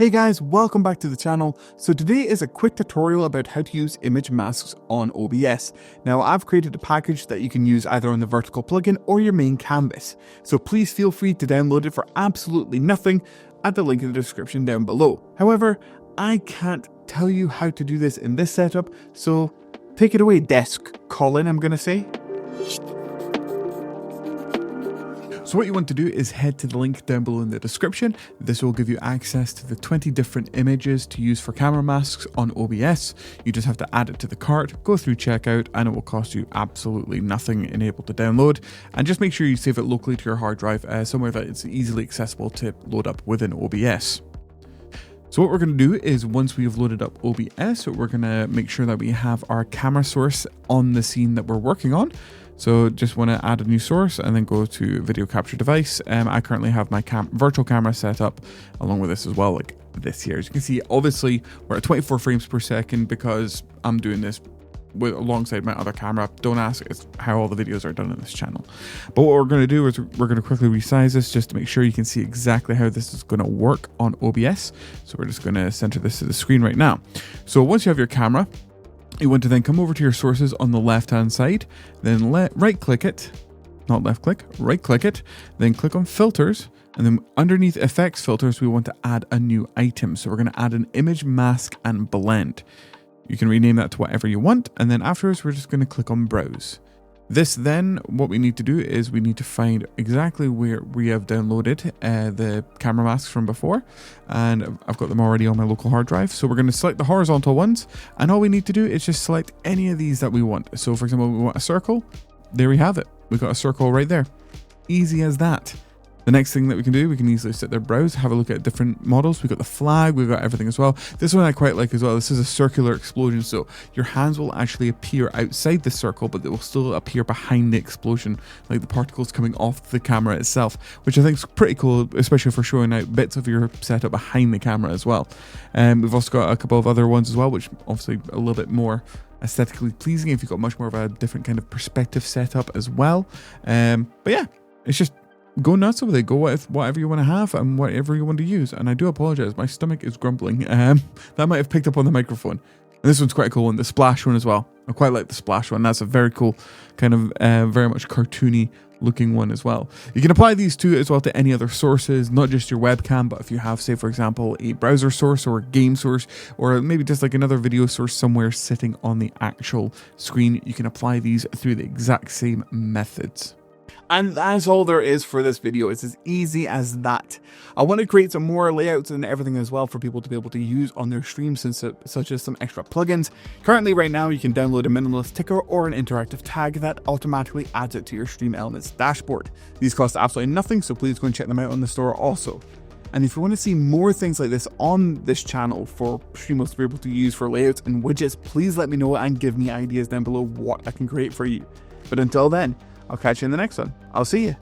Hey guys, welcome back to the channel. So today is a quick tutorial about how to use image masks on OBS. Now I've created a package that you can use either on the vertical plugin or your main canvas. So please feel free to download it for absolutely nothing at the link in the description down below. However, I can't tell you how to do this in this setup, so take it away, desk Colin, I'm gonna say. So what you want to do is head to the link down below in the description. This will give you access to the 20 different images to use for camera masks on OBS. You just have to add it to the cart, go through checkout, and it will cost you absolutely nothing and able to download. And just make sure you save it locally to your hard drive, somewhere that it's easily accessible to load up within OBS. So what we're going to do is once we have loaded up OBS, we're going to make sure that we have our camera source on the scene that we're working on. So just want to add a new source and then go to video capture device. I currently have my virtual camera set up along with this as well, like this here. As you can see, obviously we're at 24 frames per second because I'm doing this alongside my other camera. Don't ask, it's how all the videos are done on this channel. But what we're going to do is we're going to quickly resize this just to make sure you can see exactly how this is going to work on OBS. So we're just going to center this to the screen right now. So once you have your camera, you want to then come over to your sources on the left hand side, then right click it, not left click, right click it, then click on filters, and then underneath effects filters we want to add a new item. So we're going to add an image mask and blend. You can rename that to whatever you want, and then afterwards we're just going to click on browse. This then, what we need to do is we need to find exactly where we have downloaded the camera masks from before, and I've got them already on my local hard drive. So we're going to select the horizontal ones, and all we need to do is just select any of these that we want. So for example, we want a circle. There we have it. We've got a circle right there. Easy as that. The next thing that we can do, we can easily sit there, browse, have a look at different models. We've got the flag, we've got everything as well. This one I quite like as well. This is a circular explosion, so your hands will actually appear outside the circle, but they will still appear behind the explosion, like the particles coming off the camera itself, which I think is pretty cool, especially for showing out bits of your setup behind the camera as well. We've also got a couple of other ones as well, which obviously a little bit more aesthetically pleasing if you've got much more of a different kind of perspective setup as well. But yeah, it's just go nuts with it. Go with whatever you want to have and whatever you want to use. And I do apologize, my stomach is grumbling. That might have picked up on the microphone. And this one's quite cool, and the splash one as well. I quite like the splash one. That's a very cool kind of very much cartoony looking one as well. You can apply these two as well to any other sources, not just your webcam, but if you have, say for example, a browser source or a game source, or maybe just like another video source somewhere sitting on the actual screen, you can apply these through the exact same methods. And that's all there is for this video. It's as easy as that. I want to create some more layouts and everything as well for people to be able to use on their streams, such as some extra plugins. Currently right now you can download a minimalist ticker or an interactive tag that automatically adds it to your Stream Elements dashboard. These cost absolutely nothing, so please go and check them out on the store also. And if you want to see more things like this on this channel for Streamlabs to be able to use for layouts and widgets, please let me know and give me ideas down below what I can create for you. But until then, I'll catch you in the next one. I'll see you.